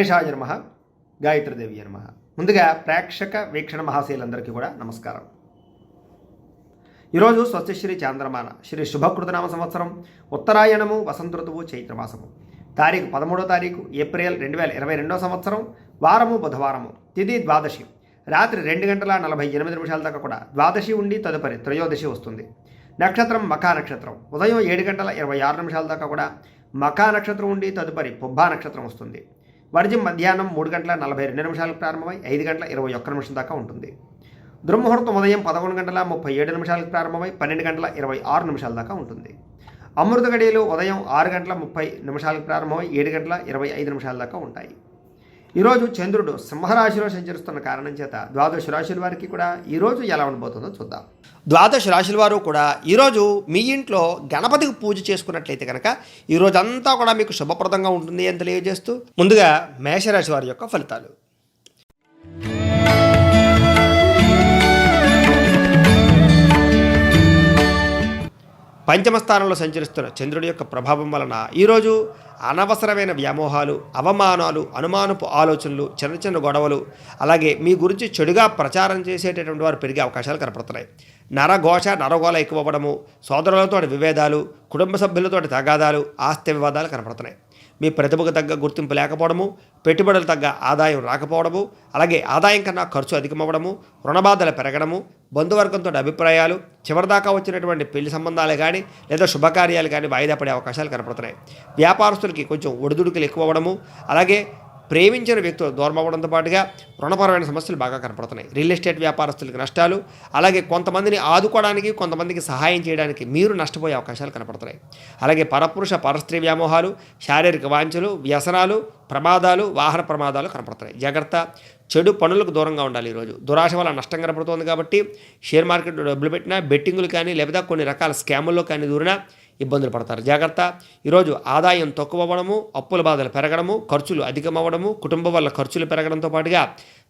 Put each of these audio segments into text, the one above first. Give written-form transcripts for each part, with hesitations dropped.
గణేశాయ నమః, గాయత్రీదేవి నమః. ముందుగా ప్రేక్షక వీక్షణ మహాశయులందరికీ కూడా నమస్కారం. ఈరోజు స్వస్తిశ్రీ చాంద్రమాన శ్రీ శుభకృతనామ సంవత్సరం ఉత్తరాయణము వసంత ఋతువు చైత్రమాసము తారీఖు 13వ తారీఖు ఏప్రిల్ 2022 సంవత్సరం వారము బుధవారము తిథి ద్వాదశి రాత్రి 2:48 దాకా కూడా ద్వాదశి ఉండి తదుపరి త్రయోదశి వస్తుంది. నక్షత్రం మఖా నక్షత్రం ఉదయం 7:26 దాకా కూడా మఖా నక్షత్రం ఉండి తదుపరి పుబ్బా నక్షత్రం వస్తుంది. వర్జం మధ్యాహ్నం 3:42 ప్రారంభమై 5:21 దాకా ఉంటుంది. దుర్ముహూర్తం ఉదయం 11:37 ప్రారంభమై 12:26 దాకా ఉంటుంది. అమృత గడియలు ఉదయం 6:30 ప్రారంభమై 7:25 దాకా ఉంటాయి. ఈరోజు చంద్రుడు సింహరాశిలో సంచరిస్తున్న కారణం చేత ద్వాదశ రాశుల వారికి కూడా ఈరోజు ఎలా ఉండబోతుందో చూద్దాం. ద్వాదశ రాశుల వారు కూడా ఈరోజు మీ ఇంట్లో గణపతికి పూజ చేసుకున్నట్లయితే కనుక ఈరోజు అంతా కూడా మీకు శుభప్రదంగా ఉంటుంది అని తెలియజేస్తూ ముందుగా మేషరాశి వారి యొక్క ఫలితాలు. పంచమ స్థానంలో సంచరిస్తున్న చంద్రుడి యొక్క ప్రభావం వలన ఈరోజు అనవసరమైన వ్యామోహాలు, అవమానాలు, అనుమానపు ఆలోచనలు, చిన్న చిన్న గొడవలు, అలాగే మీ గురించి చెడుగా ప్రచారం చేసేటటువంటి వారు పెరిగే అవకాశాలు కనపడుతున్నాయి. నరఘోష నరగోళ ఎక్కువ అవ్వడము, సోదరులతో విభేదాలు, కుటుంబ సభ్యులతో తగాదాలు, ఆస్తి వివాదాలు కనపడుతున్నాయి. మీ ప్రతిభకు తగ్గ గుర్తింపు లేకపోవడము, పెట్టుబడులు తగ్గ ఆదాయం రాకపోవడము, అలాగే ఆదాయం కన్నా ఖర్చు అధికమవ్వడము, రుణబాధలు పెరగడము, బంధువర్గంతో అభిప్రాయాలు, చివరిదాకా వచ్చినటువంటి పెళ్లి సంబంధాలే కానీ లేదా శుభకార్యాలు కానీ వాయిదా పడే అవకాశాలు కనపడుతున్నాయి. వ్యాపారస్తులకి కొంచెం ఒడిదుడుకులు ఎక్కువ అవ్వడము, అలాగే ప్రేమించిన వ్యక్తులు దూరం అవ్వడంతో పాటుగా రుణపరమైన సమస్యలు బాగా కనపడుతున్నాయి. రియల్ ఎస్టేట్ వ్యాపారస్తులకి నష్టాలు, అలాగే కొంతమందిని ఆదుకోవడానికి, కొంతమందికి సహాయం చేయడానికి మీరు నష్టపోయే అవకాశాలు కనపడుతున్నాయి. అలాగే పరపురుష పరస్త్రీ వ్యామోహాలు, శారీరక వాంఛలు, వ్యసనాలు, ప్రమాదాలు, వాహన ప్రమాదాలు కనపడుతున్నాయి. జాగ్రత్త, చెడు పనులకు దూరంగా ఉండాలి. ఈరోజు దురాశ వల్ల నష్టం కనపడుతోంది కాబట్టి షేర్ మార్కెట్లో డబ్బులు పెట్టినా, బెట్టింగులు కానీ లేదా కొన్ని రకాల స్కాముల్లో కానీ దూరినా ఇబ్బందులు పడతారు. జాగ్రత్త, ఈరోజు ఆదాయం తక్కువ అవ్వడము, అప్పుల బాధలు పెరగడము, ఖర్చులు అధికమవ్వడము, కుటుంబం వల్ల ఖర్చులు పెరగడంతో పాటుగా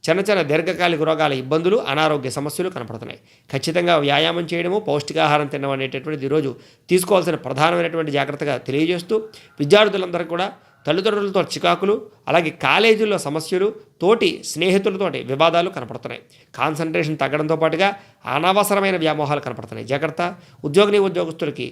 చిన్న చిన్న దీర్ఘకాలిక రోగాల ఇబ్బందులు, అనారోగ్య సమస్యలు కనపడుతున్నాయి. ఖచ్చితంగా వ్యాయామం చేయడము, పౌష్టికాహారం తినడం అనేటటువంటిది ఈరోజు తీసుకోవాల్సిన ప్రధానమైనటువంటి జాగ్రత్తగా తెలియజేస్తూ విద్యార్థులందరూ కూడా తల్లిదండ్రులతో చికాకులు, అలాగే కాలేజీల్లో సమస్యలు, తోటి స్నేహితులతోటి వివాదాలు కనపడుతున్నాయి. కాన్సన్ట్రేషన్ తగ్గడంతో పాటుగా అనవసరమైన వ్యామోహాలు కనపడుతున్నాయి. జాగ్రత్త, ఉద్యోగస్తులకి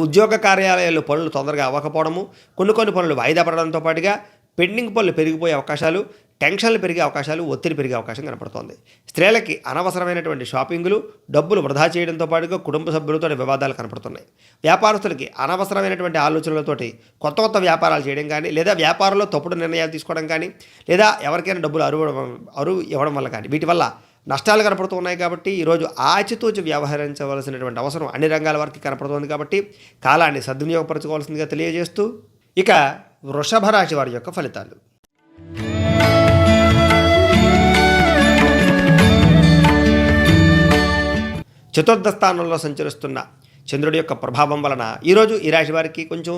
ఉద్యోగ కార్యాలయాల్లో పనులు తొందరగా అవ్వకపోవడము, కొన్ని పనులు వాయిదా పడడంతో పాటుగా పెండింగ్ పనులు పెరిగిపోయే అవకాశాలు, టెన్షన్లు పెరిగే అవకాశాలు, ఒత్తిడి పెరిగే అవకాశం కనపడుతోంది. స్త్రీలకి అనవసరమైనటువంటి షాపింగులు, డబ్బులు వృధా చేయడంతో పాటుగా కుటుంబ సభ్యులతో వివాదాలు కనపడుతున్నాయి. వ్యాపారస్తులకి అనవసరమైనటువంటి ఆలోచనలతోటి కొత్త వ్యాపారాలు చేయడం కానీ లేదా వ్యాపారంలో తప్పుడు నిర్ణయాలు తీసుకోవడం కానీ లేదా ఎవరికైనా డబ్బులు అరువు ఇవ్వడం వల్ల కానీ వీటి వల్ల నష్టాలు కనపడుతూ ఉన్నాయి. కాబట్టి ఈరోజు ఆచితూచి వ్యవహరించవలసినటువంటి అవసరం అన్ని రంగాల వారికి కనపడుతోంది. కాబట్టి కాలాన్ని సద్వినియోగపరచుకోవాల్సిందిగా తెలియజేస్తూ ఇక వృషభ రాశి వారి యొక్క ఫలితాలు. చతుర్థ స్థానంలో సంచరిస్తున్న చంద్రుడి యొక్క ప్రభావం వలన ఈరోజు ఈ రాశి వారికి కొంచెం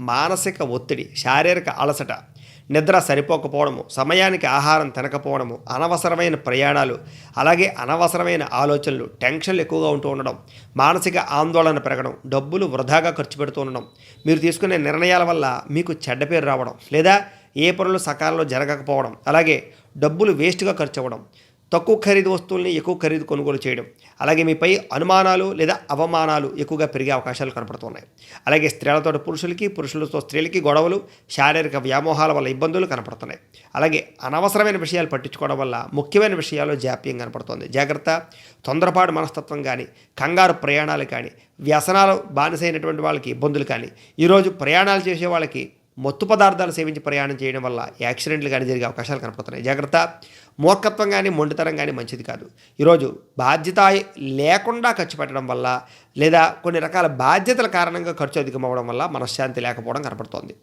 మానసిక ఒత్తిడి, శారీరక అలసట, నిద్ర సరిపోకపోవడము, సమయానికి ఆహారం తినకపోవడము, అనవసరమైన ప్రయాణాలు, అలాగే అనవసరమైన ఆలోచనలు, టెన్షన్లు ఎక్కువగా ఉంటూ ఉండడం, మానసిక ఆందోళన పెరగడం, డబ్బులు వృధాగా ఖర్చు పెడుతూ ఉండడం, మీరు తీసుకునే నిర్ణయాల వల్ల మీకు చెడ్డ పేరు రావడం లేదా ఏ పనులు సకాలంలో జరగకపోవడం, అలాగే డబ్బులు వేస్ట్గా ఖర్చు అవ్వడం, తక్కువ ఖరీదు వస్తువుల్ని ఎక్కువ ఖరీదు కొనుగోలు చేయడం, అలాగే మీపై అనుమానాలు లేదా అవమానాలు ఎక్కువగా పెరిగే అవకాశాలు కనపడుతున్నాయి. అలాగే స్త్రీలతో పురుషులతో స్త్రీలకి గొడవలు, శారీరక వ్యామోహాల వల్ల ఇబ్బందులు కనపడుతున్నాయి. అలాగే అనవసరమైన విషయాలు పట్టించుకోవడం వల్ల ముఖ్యమైన విషయాల్లో జాప్యం కనపడుతుంది. జాగ్రత్త, తొందరపాటు మనస్తత్వం కానీ, కంగారు ప్రయాణాలు కానీ, వ్యసనాలు బానిసైనటువంటి వాళ్ళకి ఇబ్బందులు కానీ, ఈరోజు ప్రయాణాలు చేసే వాళ్ళకి మత్తు పదార్థాలు సేవించి ప్రయాణం చేయడం వల్ల యాక్సిడెంట్లు కానీ జరిగే అవకాశాలు కనపడుతున్నాయి. జాగ్రత్త, మూర్ఖత్వం కానీ మొండితనం కానీ మంచిది కాదు. ఈరోజు బాధ్యత లేకుండా ఖర్చు పెట్టడం వల్ల లేదా కొన్ని రకాల బాధ్యతల కారణంగా ఖర్చు అధికమవడం వల్ల మనశ్శాంతి లేకపోవడం కనపడుతోంది.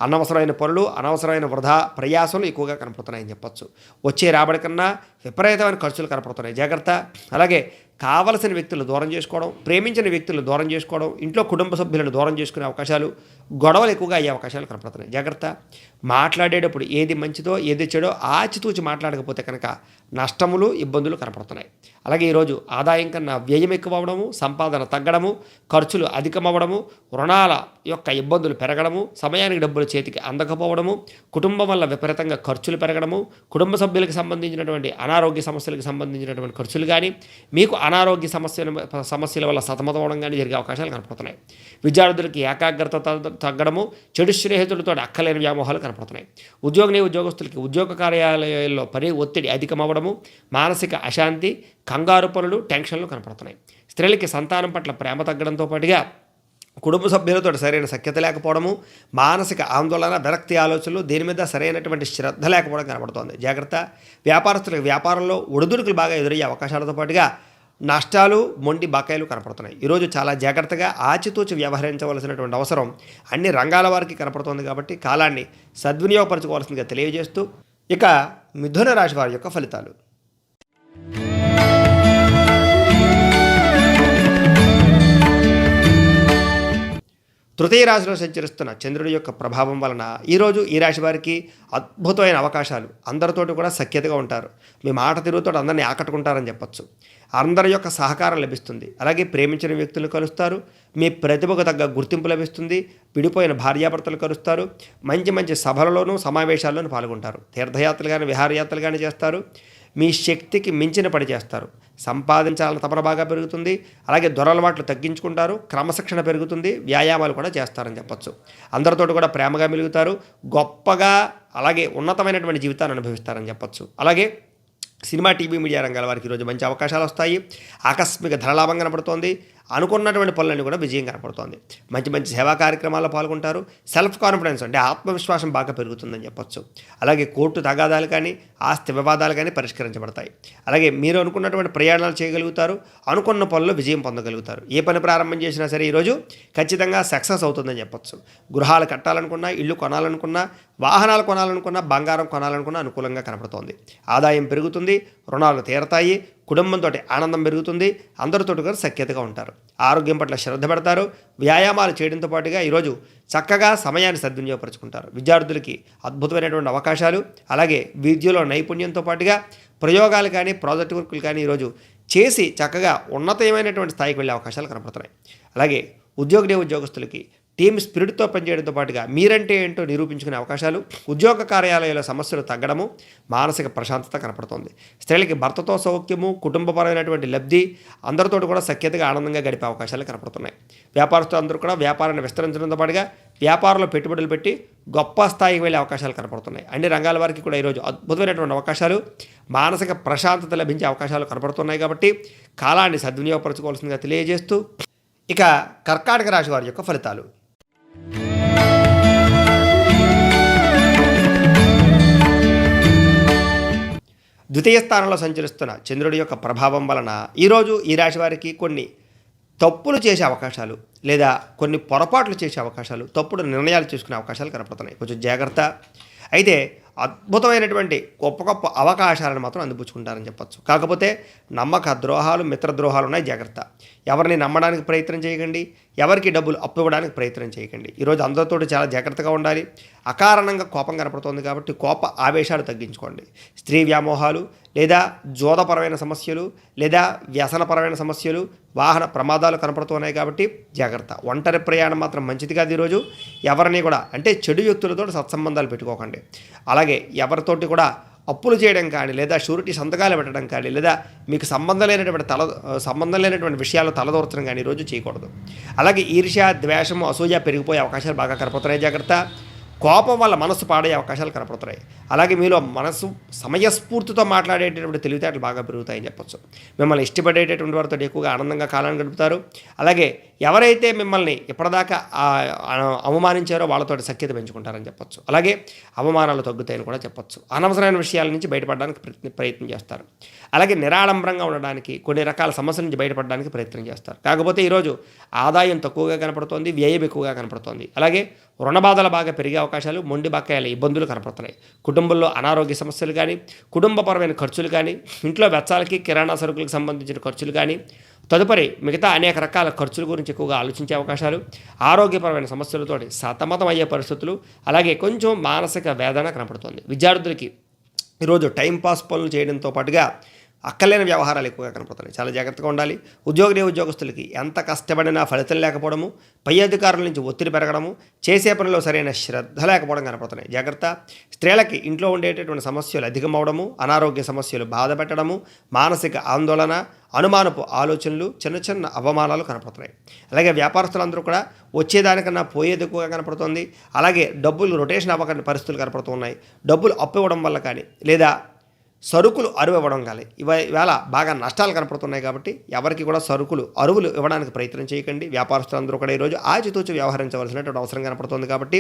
అనవసరమైన పనులు, అనవసరమైన వృధా ప్రయాసాలు ఎక్కువగా కనపడుతున్నాయని చెప్పొచ్చు. వచ్చే రాబడి కన్నా విపరీతమైన ఖర్చులు కనపడుతున్నాయి. జాగ్రత్త, అలాగే కావలసిన వ్యక్తులు దూరం చేసుకోవడం, ప్రేమించిన వ్యక్తులు దూరం చేసుకోవడం, ఇంట్లో కుటుంబ సభ్యులను దూరం చేసుకునే అవకాశాలు, గొడవలు ఎక్కువగా అయ్యే అవకాశాలు కనపడుతున్నాయి. జాగ్రత్త. మాట్లాడేటప్పుడు ఏది మంచిదో ఏది చెడో ఆచితూచి మాట్లాడకపోతే కనుక నష్టములు, ఇబ్బందులు కనపడుతున్నాయి. అలాగే ఈరోజు ఆదాయం కన్నా వ్యయం ఎక్కువ అవ్వడము, సంపాదన తగ్గడము, ఖర్చులు అధికమవ్వడము, రుణాల యొక్క ఇబ్బందులు పెరగడము, సమయానికి డబ్బులు చేతికి అందకపోవడము, కుటుంబం వల్ల విపరీతంగా ఖర్చులు పెరగడము, కుటుంబ సభ్యులకు సంబంధించినటువంటి అనారోగ్య సమస్యలకు సంబంధించినటువంటి ఖర్చులు కానీ, మీకు అనారోగ్య సమస్యల వల్ల సతమతమవడం కానీ జరిగే అవకాశాలు కనపడుతున్నాయి. విద్యార్థులకి ఏకాగ్రత తగ్గడము, చెడు స్నేహితులతో అక్కలేని వ్యామోహాలు కనపడుతున్నాయి. ఉద్యోగస్తులకి ఉద్యోగ కార్యాలయాల్లో పని ఒత్తిడి అధికమవ్వడము, మానసిక అశాంతి, కంగారు పనులు, టెన్షన్లు కనపడుతున్నాయి. స్త్రీలకి సంతానం పట్ల ప్రేమ తగ్గడంతో పాటుగా కుటుంబ సభ్యులతో సరైన సఖ్యత లేకపోవడము, మానసిక ఆందోళన, విరక్తి ఆలోచనలు, దీని మీద సరైనటువంటి శ్రద్ధ లేకపోవడం కనబడుతోంది. జాగ్రత్త. వ్యాపారస్తులకు వ్యాపారంలో ఒడిదుడుకులు బాగా ఎదురయ్యే అవకాశాలతో పాటుగా నష్టాలు, మొండి బకాయిలు కనపడుతున్నాయి. ఈరోజు చాలా జాగ్రత్తగా ఆచితూచి వ్యవహరించవలసినటువంటి అవసరం అన్ని రంగాల వారికి కనపడుతోంది. కాబట్టి కాలాన్ని సద్వినియోగపరచుకోవాల్సిందిగా తెలియజేస్తూ ఇక మిథున రాశి వారి యొక్క ఫలితాలు. తృతీయ రాశిలో సంచరిస్తున్న చంద్రుడి యొక్క ప్రభావం వలన ఈరోజు ఈ రాశి వారికి అద్భుతమైన అవకాశాలు, అందరితోటి కూడా సఖ్యతగా ఉంటారు. మీ మాట తిరుగుతో అందరినీ ఆకట్టుకుంటారని చెప్పచ్చు. అందరి యొక్క సహకారం లభిస్తుంది. అలాగే ప్రేమించిన వ్యక్తులు కలుస్తారు. మీ ప్రతిభకు తగ్గ గుర్తింపు లభిస్తుంది. విడిపోయిన భార్యాభర్తలు కలుస్తారు. మంచి మంచి సభలలోనూ సమావేశాల్లోనూ పాల్గొంటారు. తీర్థయాత్రలు కానీ విహారయాత్రలు కానీ చేస్తారు. మీ శక్తికి మించిన పని చేస్తారు. సంపాదించాలని తపన బాగా పెరుగుతుంది. అలాగే దొరలవాట్లు తగ్గించుకుంటారు. క్రమశిక్షణ పెరుగుతుంది. వ్యాయామాలు కూడా చేస్తారని చెప్పచ్చు. అందరితోటి కూడా ప్రేమగా మెలుగుతారు. గొప్పగా అలాగే ఉన్నతమైనటువంటి జీవితాన్ని అనుభవిస్తారని చెప్పచ్చు. అలాగే సినిమా, టీవీ, మీడియా రంగాల వారికి ఈరోజు మంచి అవకాశాలు వస్తాయి. ఆకస్మిక ధనలాభం కనపడుతోంది. అనుకున్నటువంటి పనులన్నీ కూడా విజయం కనపడుతోంది. మంచి మంచి సేవా కార్యక్రమాల్లో పాల్గొంటారు. సెల్ఫ్ కాన్ఫిడెన్స్ అంటే ఆత్మవిశ్వాసం బాగా పెరుగుతుందని చెప్పొచ్చు. అలాగే కోర్టు తగాదాలు కానీ, ఆస్తి వివాదాలు కానీ పరిష్కరించబడతాయి. అలాగే మీరు అనుకున్నటువంటి ప్రయాణాలు చేయగలుగుతారు. అనుకున్న పనుల్లో విజయం పొందగలుగుతారు. ఏ పని ప్రారంభం చేసినా సరే ఈరోజు ఖచ్చితంగా సక్సెస్ అవుతుందని చెప్పొచ్చు. గృహాలు కట్టాలనుకున్నా, ఇల్లు కొనాలనుకున్నా, వాహనాలు కొనాలనుకున్నా, బంగారం కొనాలనుకున్నా అనుకూలంగా కనపడుతోంది. ఆదాయం పెరుగుతుంది. రుణాలు తీరతాయి. కుటుంబంతో ఆనందం పెరుగుతుంది. అందరితో కూడా సఖ్యతగా ఉంటారు. ఆరోగ్యం పట్ల శ్రద్ధ పెడతారు. వ్యాయామాలు చేయడంతో పాటుగా ఈరోజు చక్కగా సమయాన్ని సద్వినియోగపరుచుకుంటారు. విద్యార్థులకి అద్భుతమైనటువంటి అవకాశాలు, అలాగే విద్యలో నైపుణ్యంతో పాటుగా ప్రయోగాలు కానీ, ప్రాజెక్ట్ వర్కులు కానీ ఈరోజు చేసి చక్కగా ఉన్నతమైనటువంటి స్థాయికి వెళ్ళే అవకాశాలు కనపడుతున్నాయి. అలాగే ఉద్యోగస్తులకి టీమ్ స్పిరిట్తో పనిచేయడంతో పాటుగా మీరంటే ఏంటో నిరూపించుకునే అవకాశాలు, ఉద్యోగ కార్యాలయాల సమస్యలు తగ్గడము, మానసిక ప్రశాంతత కనపడుతోంది. స్త్రీలకి భర్తతో సౌఖ్యము, కుటుంబపరమైనటువంటి లబ్ధి, అందరితో కూడా సఖ్యతగా ఆనందంగా గడిపే అవకాశాలు కనపడుతున్నాయి. వ్యాపారస్తులు అందరూ కూడా వ్యాపారాన్ని విస్తరించడంతో పాటుగా వ్యాపారంలో పెట్టుబడులు పెట్టి గొప్ప స్థాయికి వెళ్ళే అవకాశాలు కనపడుతున్నాయి. అన్ని రంగాల వారికి కూడా ఈరోజు అద్భుతమైనటువంటి అవకాశాలు, మానసిక ప్రశాంతత లభించే అవకాశాలు కనపడుతున్నాయి. కాబట్టి కాలాన్ని సద్వినియోగపరచుకోవాల్సిందిగా తెలియజేస్తూ ఇక కర్కాటక రాశి వారి యొక్క ఫలితాలు. ద్వితీయ స్థానంలో సంచరిస్తున్న చంద్రుడి యొక్క ప్రభావం వలన ఈరోజు ఈ రాశి వారికి కొన్ని తప్పులు చేసే అవకాశాలు, లేదా కొన్ని పొరపాట్లు చేసే అవకాశాలు, తప్పుడు నిర్ణయాలు తీసుకునే అవకాశాలు కనపడుతున్నాయి. కొంచెం జాగ్రత్త. అయితే అద్భుతమైనటువంటి గొప్ప గొప్ప అవకాశాలను మాత్రం అందిపుచ్చుకుంటారని చెప్పచ్చు. కాకపోతే నమ్మక ద్రోహాలు, మిత్రద్రోహాలు ఉన్నాయి. జాగ్రత్త. ఎవరిని నమ్మడానికి ప్రయత్నం చేయకండి. ఎవరికి డబ్బులు అప్పు ఇవ్వడానికి ప్రయత్నం చేయకండి. ఈరోజు అందరితో చాలా జాగ్రత్తగా ఉండాలి. అకారణంగా కోపం కనపడుతోంది కాబట్టి కోప ఆవేశాలు తగ్గించుకోండి. స్త్రీ వ్యామోహాలు, లేదా జోదపరమైన సమస్యలు, లేదా వ్యసనపరమైన సమస్యలు, వాహన ప్రమాదాలు కనపడుతున్నాయి కాబట్టి జాగ్రత్త. ఒంటరి ప్రయాణం మాత్రం మంచిది కాదు. ఈరోజు ఎవరిని కూడా అంటే చెడు వ్యక్తులతో సత్సంబంధాలు పెట్టుకోకండి. అలాగే ఎవరితోటి కూడా అప్పులు చేయడం కానీ, లేదా షూరిటీ సంతకాలు పెట్టడం కానీ, లేదా మీకు సంబంధం లేనటువంటి విషయాలు తలదూర్చడం కానీ ఈరోజు చేయకూడదు. అలాగే ఈర్ష్య, ద్వేషము, అసూయ పెరిగిపోయే అవకాశాలు బాగా కనపడుతున్నాయి. జాగ్రత్త. కోపం వల్ల మనసు పాడే అవకాశాలు కనపడుతున్నాయి. అలాగే మీలో మనసు సమయస్ఫూర్తితో మాట్లాడేటటువంటి తెలివితేటలు బాగా పెరుగుతాయని చెప్పొచ్చు. మిమ్మల్ని ఇష్టపడేటటువంటి వారితో ఎక్కువగా ఆనందంగా కాలాన్ని గడుపుతారు. అలాగే ఎవరైతే మిమ్మల్ని ఇప్పటిదాకా అవమానించారో వాళ్ళతో సఖ్యత పెంచుకుంటారని చెప్పొచ్చు. అలాగే అవమానాలు తగ్గుతాయని కూడా చెప్పొచ్చు. అనవసరమైన విషయాల నుంచి బయటపడడానికి ప్రయత్నం చేస్తారు. అలాగే నిరాడంబరంగా ఉండడానికి, కొన్ని రకాల సమస్యల నుంచి బయటపడడానికి ప్రయత్నం చేస్తారు. కాకపోతే ఈరోజు ఆదాయం తక్కువగా కనపడుతోంది, వ్యయం ఎక్కువగా కనపడుతోంది. అలాగే రుణ బాధలు బాగా పెరిగే అవకాశాలు, మొండి బకాయిల ఇబ్బందులు కనపడుతున్నాయి. కుటుంబంలో అనారోగ్య సమస్యలు కానీ, కుటుంబపరమైన ఖర్చులు కానీ, ఇంట్లో వెచ్చాలకి కిరాణా సరుకులకు సంబంధించిన ఖర్చులు కానీ, తదుపరి మిగతా అనేక రకాల ఖర్చుల గురించి ఎక్కువగా ఆలోచించే అవకాశాలు, ఆరోగ్యపరమైన సమస్యలతోటి సతమతం అయ్యే పరిస్థితులు, అలాగే కొంచెం మానసిక వేదన కనపడుతుంది. విద్యార్థులకి ఈరోజు టైంపాస్ పనులు చేయడంతో పాటుగా అక్కర్లేని వ్యవహారాలు ఎక్కువగా కనపడుతున్నాయి. చాలా జాగ్రత్తగా ఉండాలి. ఉద్యోగస్తులకి ఎంత కష్టపడినా ఫలితం లేకపోవడము, పై అధికారుల నుంచి ఒత్తిడి పెరగడము, చేసే పనిలో సరైన శ్రద్ధ లేకపోవడం కనపడుతున్నాయి. జాగ్రత్త. స్త్రీలకి ఇంట్లో ఉండేటటువంటి సమస్యలు అధికమవడము, అనారోగ్య సమస్యలు బాధ పెట్టడము, మానసిక ఆందోళన, అనుమానపు ఆలోచనలు, చిన్న చిన్న అవమానాలు కనపడుతున్నాయి. అలాగే వ్యాపారస్తులందరూ కూడా వచ్చేదానికన్నా పోయేది ఎక్కువగా కనపడుతుంది. అలాగే డబ్బులు రొటేషన్ అవ్వకని పరిస్థితులు కనపడుతున్నాయి. డబ్బులు అప్పు ఇవ్వడం వల్ల కానీ, లేదా సరుకులు అరువు ఇవ్వడం కానీ ఇవాళ బాగా నష్టాలు కనపడుతున్నాయి. కాబట్టి ఎవరికి కూడా అరువులు ఇవ్వడానికి ప్రయత్నం చేయకండి. వ్యాపారస్తులందరూ కూడా ఈరోజు ఆచితూచి వ్యవహరించవలసినటువంటి అవసరం కనపడుతుంది. కాబట్టి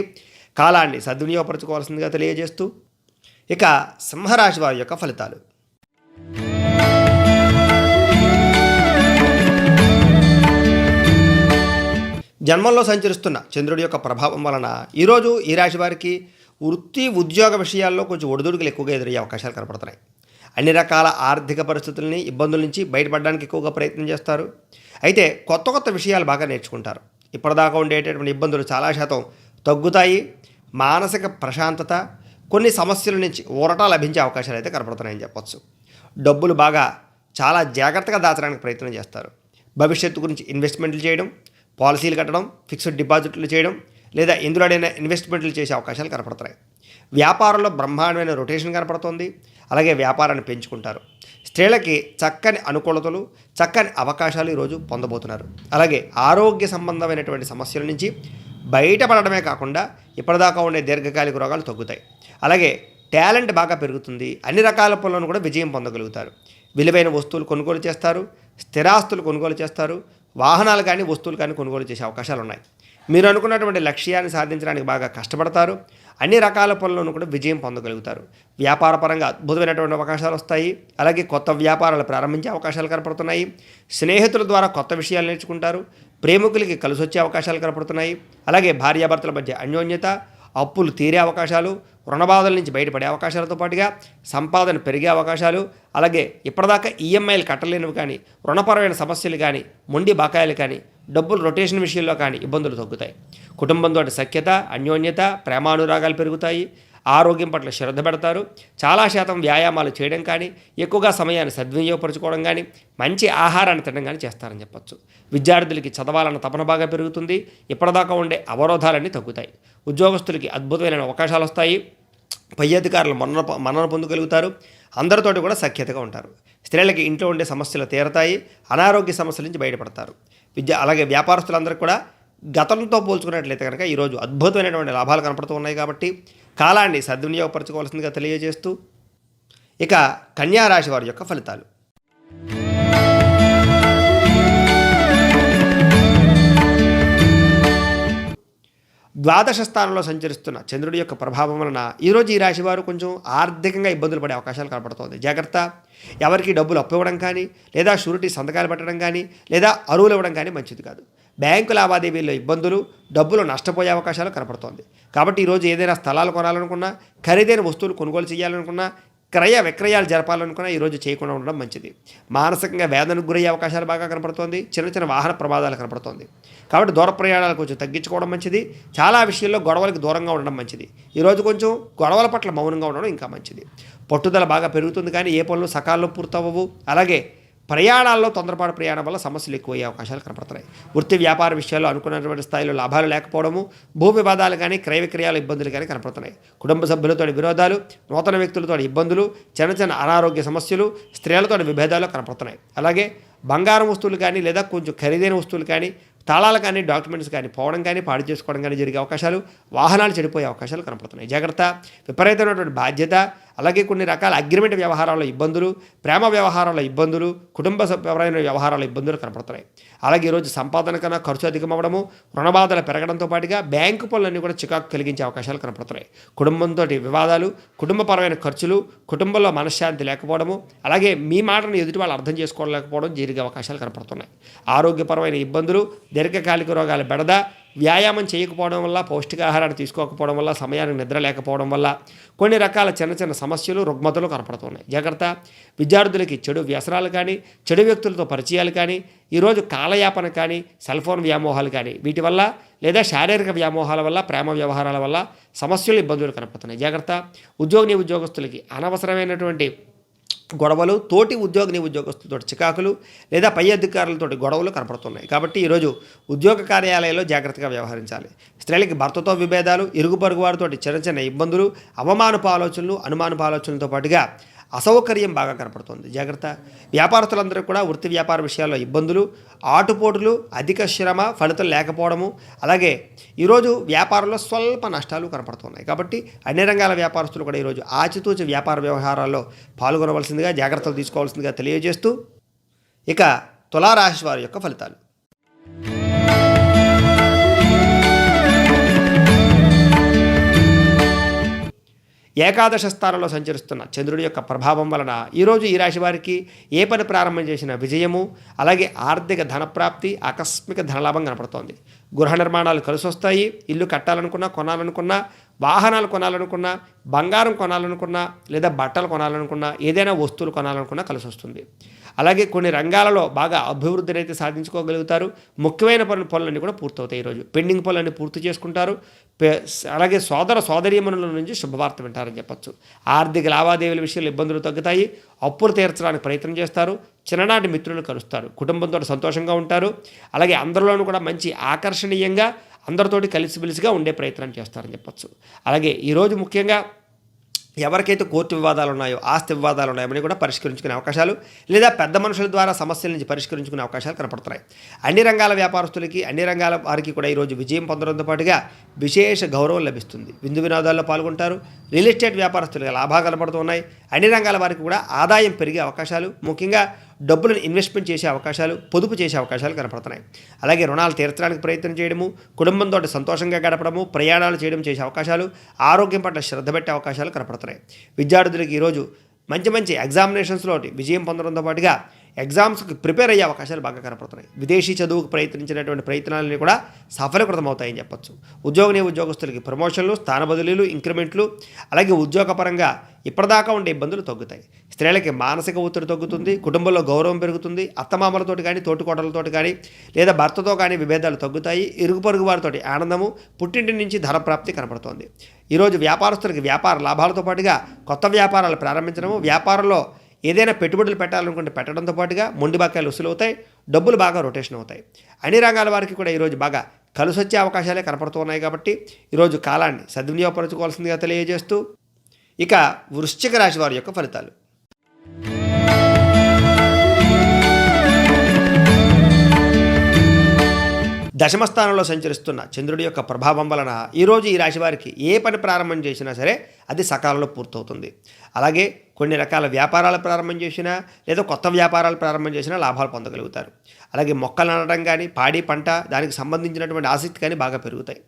కాలాన్ని సద్వినియోగపరచుకోవాల్సిందిగా తెలియజేస్తూ, ఇక సింహరాశి వారి యొక్క ఫలితాలు. జన్మంలో సంచరిస్తున్న చంద్రుడి యొక్క ప్రభావం వలన ఈరోజు ఈ రాశి వారికి వృత్తి ఉద్యోగ విషయాల్లో కొంచెం ఒడిదుడుకులు ఎక్కువగా ఎదురయ్యే అవకాశాలు కనపడుతున్నాయి. అన్ని రకాల ఆర్థిక పరిస్థితులని, ఇబ్బందుల నుంచి బయటపడడానికి ఎక్కువగా ప్రయత్నం చేస్తారు. అయితే కొత్త విషయాలు బాగా నేర్చుకుంటారు. ఇప్పటిదాకా ఉండేటటువంటి ఇబ్బందులు చాలా శాతం తగ్గుతాయి. మానసిక ప్రశాంతత, కొన్ని సమస్యల నుంచి ఊరట లభించే అవకాశాలు అయితే కనపడుతున్నాయని చెప్పొచ్చు. డబ్బులు బాగా చాలా జాగ్రత్తగా దాచడానికి ప్రయత్నం చేస్తారు. భవిష్యత్తు గురించి ఇన్వెస్ట్మెంట్లు చేయడం, పాలసీలు కట్టడం, ఫిక్స్డ్ డిపాజిట్లు చేయడం, లేదా ఎందులోనైనా ఇన్వెస్ట్మెంట్లు చేసే అవకాశాలు కనపడుతున్నాయి. వ్యాపారంలో బ్రహ్మాండమైన రొటేషన్ కనపడుతుంది. అలాగే వ్యాపారాన్ని పెంచుకుంటారు. స్త్రీలకి చక్కని అనుకూలతలు, చక్కని అవకాశాలు ఈరోజు పొందబోతున్నారు. అలాగే ఆరోగ్య సంబంధమైనటువంటి సమస్యల నుంచి బయటపడడమే కాకుండా ఇప్పటిదాకా ఉండే దీర్ఘకాలిక రోగాలు తగ్గుతాయి. అలాగే టాలెంట్ బాగా పెరుగుతుంది. అన్ని రకాల పనులను కూడా విజయం పొందగలుగుతారు. విలువైన వస్తువులు కొనుగోలు చేస్తారు. స్థిరాస్తులు కొనుగోలు చేస్తారు. వాహనాలు కానీ వస్తువులు కానీ కొనుగోలు చేసే అవకాశాలు ఉన్నాయి. మీరు అనుకున్నటువంటి లక్ష్యాన్ని సాధించడానికి బాగా కష్టపడతారు. అన్ని రకాల పనులను కూడా విజయం పొందగలుగుతారు. వ్యాపారపరంగా అద్భుతమైనటువంటి అవకాశాలు వస్తాయి. అలాగే కొత్త వ్యాపారాలు ప్రారంభించే అవకాశాలు కనపడుతున్నాయి. స్నేహితుల ద్వారా కొత్త విషయాలు నేర్చుకుంటారు. ప్రేమికులకి కలిసి వచ్చే అవకాశాలు కనపడుతున్నాయి. అలాగే భార్యాభర్తల మధ్య అన్యోన్యత, అప్పులు తీరే అవకాశాలు, రుణబాధల నుంచి బయటపడే అవకాశాలతో పాటుగా సంపాదన పెరిగే అవకాశాలు, అలాగే ఇప్పటిదాకా ఈఎంఐలు కట్టలేనివి కానీ, రుణపరమైన సమస్యలు కానీ, మొండి బకాయిలు కానీ, డబ్బులు రొటేషన్ విషయంలో కానీ ఇబ్బందులు తగ్గుతాయి. కుటుంబంతో సఖ్యత, అన్యోన్యత, ప్రేమానురాగాలు పెరుగుతాయి. ఆరోగ్యం పట్ల శ్రద్ధ పెడతారు. చాలా శాతం వ్యాయామాలు చేయడం కానీ, ఎక్కువగా సమయాన్ని సద్వినియోగపరచుకోవడం కానీ, మంచి ఆహారాన్ని తినడం కానీ చేస్తారని చెప్పచ్చు. విద్యార్థులకి చదవాలన్న తపన బాగా పెరుగుతుంది. ఇప్పటిదాకా ఉండే అవరోధాలన్నీ తగ్గుతాయి. ఉద్యోగస్తులకి అద్భుతమైన అవకాశాలు వస్తాయి. పై అధికారులు మన్నన పొందగలుగుతారు. అందరితోటి కూడా సఖ్యతగా ఉంటారు. స్త్రీలకి ఇంట్లో ఉండే సమస్యలు తీరతాయి. అనారోగ్య సమస్యల నుంచి బయటపడతారు. అలాగే వ్యాపారస్తులందరికీ కూడా గతంతో పోల్చుకున్నట్లయితే కనుక ఈరోజు అద్భుతమైనటువంటి లాభాలు కనపడుతూ ఉన్నాయి. కాబట్టి కాలాన్ని సద్వినియోగపరచుకోవాల్సిందిగా తెలియజేస్తూ, ఇక కన్యా రాశి వారి యొక్క ఫలితాలు. ద్వాదశ స్థానంలో సంచరిస్తున్న చంద్రుడి యొక్క ప్రభావం వలన ఈరోజు ఈ రాశి వారు కొంచెం ఆర్థికంగా ఇబ్బందులు పడే అవకాశాలు కనపడుతుంది. జాగ్రత్త. ఎవరికి డబ్బులు అప్పు ఇవ్వడం కానీ, లేదా షూరిటీ సంతకాలు పెట్టడం కానీ, లేదా అరువులు ఇవ్వడం కానీ మంచిది కాదు. బ్యాంకు లావాదేవీల్లో ఇబ్బందులు, డబ్బులు నష్టపోయే అవకాశాలు కనపడుతోంది. కాబట్టి ఈరోజు ఏదైనా స్థలాలు కొనాలనుకున్నా, ఖరీదైన వస్తువులు కొనుగోలు చేయాలనుకున్నా, క్రయ విక్రయాలు జరపాలనుకున్నా ఈరోజు చేయకుండా ఉండడం మంచిది. మానసికంగా వేదనకు గురయ్యే అవకాశాలు బాగా కనపడుతోంది. చిన్న వాహన ప్రమాదాలు కనపడుతోంది. కాబట్టి దూర ప్రయాణాలు కొంచెం తగ్గించుకోవడం మంచిది. చాలా విషయాల్లో గొడవలకు దూరంగా ఉండడం మంచిది. ఈరోజు కొంచెం గొడవల పట్ల మౌనంగా ఉండడం ఇంకా మంచిది. పట్టుదల బాగా పెరుగుతుంది, కానీ ఏ పనులు సకాలంలో పూర్తవ్వవు. అలాగే ప్రయాణాల్లో తొందరపాటు ప్రయాణం వల్ల సమస్యలు ఎక్కువయ్యే అవకాశాలు కనపడుతున్నాయి. వృత్తి వ్యాపార విషయాల్లో అనుకున్నటువంటి స్థాయిలో లాభాలు లేకపోవడము, భూ వివాదాలు కానీ, క్రయ విక్రయాల ఇబ్బందులు కానీ కనపడుతున్నాయి. కుటుంబ సభ్యులతో విరోధాలు, నూతన వ్యక్తులతో ఇబ్బందులు, చిన్న అనారోగ్య సమస్యలు, స్త్రీలతో విభేదాలు కనపడుతున్నాయి. అలాగే బంగారం వస్తువులు కానీ, లేదా కొంచెం ఖరీదైన వస్తువులు కానీ, తాళాలు కానీ, డాక్యుమెంట్స్ కానీ పోవడం కానీ, పాడు చేసుకోవడం కానీ జరిగే అవకాశాలు, వాహనాలు చెడిపోయే అవకాశాలు కనపడుతున్నాయి. జాగ్రత్త. విపరీతమైనటువంటి బాధ్యత, అలాగే కొన్ని రకాల అగ్రిమెంట్ వ్యవహారాల్లో ఇబ్బందులు, ప్రేమ వ్యవహారాల్లో ఇబ్బందులు, కుటుంబ సభ్యపరమైన వ్యవహారాల ఇబ్బందులు కనపడుతున్నాయి. అలాగే ఈరోజు సంపాదన కన్నా ఖర్చు అధికమవ్వడము, రుణబాధలు పెరగడంతో పాటుగా బ్యాంకు పనులన్నీ కూడా చికాకు కలిగించే అవకాశాలు కనపడుతున్నాయి. కుటుంబంతో వివాదాలు, కుటుంబపరమైన ఖర్చులు, కుటుంబంలో మనశ్శాంతి లేకపోవడము, అలాగే మీ మాటను ఎదుటి వాళ్ళు అర్థం చేసుకోలేకపోవడం జరిగే అవకాశాలు కనపడుతున్నాయి. ఆరోగ్యపరమైన ఇబ్బందులు, దీర్ఘకాలిక రోగాల బెడద, వ్యాయామం చేయకపోవడం వల్ల, పౌష్టికాహారాన్ని తీసుకోకపోవడం వల్ల, సమయానికి నిద్ర లేకపోవడం వల్ల కొన్ని రకాల చిన్న చిన్న సమస్యలు, రుగ్మతలు కనపడుతున్నాయి. జాగ్రత్త. విద్యార్థులకి చెడు వ్యసనాలు కానీ, చెడు వ్యక్తులతో పరిచయాలు కానీ, ఈరోజు కాలయాపన కానీ, సెల్ ఫోన్ వ్యామోహాలు కానీ, వీటి వల్ల లేదా శారీరక వ్యామోహాల వల్ల, ప్రేమ వ్యవహారాల వల్ల సమస్యలు, ఇబ్బందులు కనపడుతున్నాయి. జాగ్రత్త. ఉద్యోగస్తులకి అనవసరమైనటువంటి గొడవలు, తోటి ఉద్యోగస్తులతో చికాకులు లేదా పై అధికారులతో గొడవలు కనపడుతున్నాయి. కాబట్టి ఈరోజు ఉద్యోగ కార్యాలయాల్లో జాగ్రత్తగా వ్యవహరించాలి. స్త్రీలకి భర్తతో విభేదాలు, ఇరుగు పొరుగు వారితో చిన్న చిన్న ఇబ్బందులు, అవమానపు ఆలోచనలు, అనుమానపు ఆలోచనలతో పాటుగా అసౌకర్యం బాగా కనపడుతుంది. జాగ్రత్త. వ్యాపారస్తులందరూ కూడా వృత్తి వ్యాపార విషయాల్లో ఇబ్బందులు, ఆటుపోటులు, అధిక శ్రమ, ఫలితం లేకపోవడము, అలాగే ఈరోజు వ్యాపారంలో స్వల్ప నష్టాలు కనపడుతున్నాయి. కాబట్టి అన్ని రంగాల వ్యాపారస్తులు కూడా ఈరోజు ఆచితూచి వ్యాపార వ్యవహారాల్లో పాల్గొనవలసిందిగా, జాగ్రత్తలు తీసుకోవాల్సిందిగా తెలియజేస్తూ, ఇక తులారాశి వారి యొక్క ఫలితాలు. ఏకాదశ స్థానంలో సంచరిస్తున్న చంద్రుడి యొక్క ప్రభావం వలన ఈరోజు ఈ రాశి వారికి ఏ పని ప్రారంభం చేసిన విజయము, అలాగే ఆర్థిక ధనప్రాప్తి, ఆకస్మిక ధనలాభం కనపడుతోంది. గృహ నిర్మాణాలు కలిసి వస్తాయి. ఇల్లు కట్టాలనుకున్నా, కొనాలనుకున్నా, వాహనాలు కొనాలనుకున్నా, బంగారం కొనాలనుకున్నా, లేదా బట్టలు కొనాలనుకున్నా, ఏదైనా వస్తువులు కొనాలనుకున్నా కలిసి వస్తుంది. అలాగే కొన్ని రంగాలలో బాగా అభివృద్ధిని అయితే సాధించుకోగలుగుతారు. ముఖ్యమైన పనులన్నీ కూడా పూర్తవుతాయి. ఈరోజు పెండింగ్ పనులన్నీ పూర్తి చేసుకుంటారు. అలాగే సోదరీమణుల నుంచి శుభవార్త వింటారని చెప్పచ్చు. ఆర్థిక లావాదేవీల విషయంలో ఇబ్బందులు తగ్గుతాయి. అప్పులు తీర్చడానికి ప్రయత్నం చేస్తారు. చిన్ననాటి మిత్రులను కలుస్తారు. కుటుంబంతో సంతోషంగా ఉంటారు. అలాగే అందరిలోనూ కూడా మంచి ఆకర్షణీయంగా, అందరితోటి కలిసిమెలిసిగా ఉండే ప్రయత్నం చేస్తారని చెప్పచ్చు. అలాగే ఈరోజు ముఖ్యంగా ఎవరికైతే కోర్టు వివాదాలు ఉన్నాయో, ఆస్తి వివాదాలు ఉన్నాయో అవన్నీ కూడా పరిష్కరించుకునే అవకాశాలు, లేదా పెద్ద మనుషుల ద్వారా సమస్యల నుంచి పరిష్కరించుకునే అవకాశాలు కనపడుతున్నాయి. అన్ని రంగాల వ్యాపారస్తులకి, అన్ని రంగాల వారికి కూడా ఈరోజు విజయం పొందడంతో పాటుగా విశేష గౌరవం లభిస్తుంది. విందు వినోదాల్లో పాల్గొంటారు. రియల్ ఎస్టేట్ వ్యాపారస్తులుగా లాభాలు కనపడుతున్నాయి. అన్ని రంగాల వారికి కూడా ఆదాయం పెరిగే అవకాశాలు, ముఖ్యంగా డబ్బులను ఇన్వెస్ట్మెంట్ చేసే అవకాశాలు, పొదుపు చేసే అవకాశాలు కనపడుతున్నాయి. అలాగే రుణాలు తీర్చడానికి ప్రయత్నం చేయడము, కుటుంబంతో సంతోషంగా గడపడము, ప్రయాణాలు చేయడం చేసే అవకాశాలు, ఆరోగ్యం పట్ల శ్రద్ధ పెట్టే అవకాశాలు కనపడుతున్నాయి. విద్యార్థులకు ఈరోజు మంచి మంచి ఎగ్జామినేషన్స్లో విజయం పొందడంతో పాటుగా ఎగ్జామ్స్కి ప్రిపేర్ అయ్యే అవకాశాలు బాగా కనపడుతున్నాయి. విదేశీ చదువుకు ప్రయత్నించినటువంటి ప్రయత్నాలన్నీ కూడా సఫలీకృతమవుతాయని చెప్పచ్చు. ఉద్యోగస్తులకి ప్రమోషన్లు, స్థాన బదిలీలు, ఇంక్రిమెంట్లు, అలాగే ఉద్యోగపరంగా ఇప్పటిదాకా ఉండే ఇబ్బందులు తగ్గుతాయి. స్త్రీలకి మానసిక ఒత్తిడి తగ్గుతుంది. కుటుంబంలో గౌరవం పెరుగుతుంది. అత్తమామలతో కానీ, తోటికోడలతో కానీ, లేదా భర్తతో కానీ విభేదాలు తగ్గుతాయి. ఇరుగు పొరుగు వారితో ఆనందము, పుట్టింటి నుంచి ధనప్రాప్తి కనపడుతోంది. ఈరోజు వ్యాపారస్తులకి వ్యాపార లాభాలతో పాటుగా కొత్త వ్యాపారాలు ప్రారంభించడము, వ్యాపారంలో ఏదైనా పెట్టుబడులు పెట్టాలనుకుంటే పెట్టడంతో పాటుగా మొండి బాకాయలు వసూలు అవుతాయి. డబ్బులు బాగా రొటేషన్ అవుతాయి. అన్ని రంగాల వారికి కూడా ఈరోజు బాగా కలిసి వచ్చే అవకాశాలే కనపడుతున్నాయి. కాబట్టి ఈరోజు కాలాన్ని సద్వినియోగపరచుకోవాల్సిందిగా తెలియజేస్తూ, ఇక వృశ్చిక రాశి వారి యొక్క ఫలితాలు. దశమస్థానంలో సంచరిస్తున్న చంద్రుడి యొక్క ప్రభావం వలన ఈరోజు ఈ రాశి వారికి ఏ పని ప్రారంభం చేసినా సరే అది సకాలంలో పూర్తవుతుంది. అలాగే కొన్ని రకాల వ్యాపారాలు ప్రారంభం చేసినా, లేదా కొత్త వ్యాపారాలు ప్రారంభం చేసినా లాభాలు పొందగలుగుతారు. అలాగే మొక్కలు నాటడం కానీ, పాడి పంట, దానికి సంబంధించినటువంటి ఆసక్తి కానీ బాగా పెరుగుతాయి.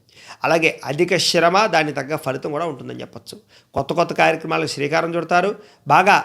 అలాగే అధిక శ్రమ, దానికి తగ్గ ఫలితం కూడా ఉంటుందని చెప్పచ్చు. కొత్త కార్యక్రమాలకు శ్రీకారం చుడతారు. బాగా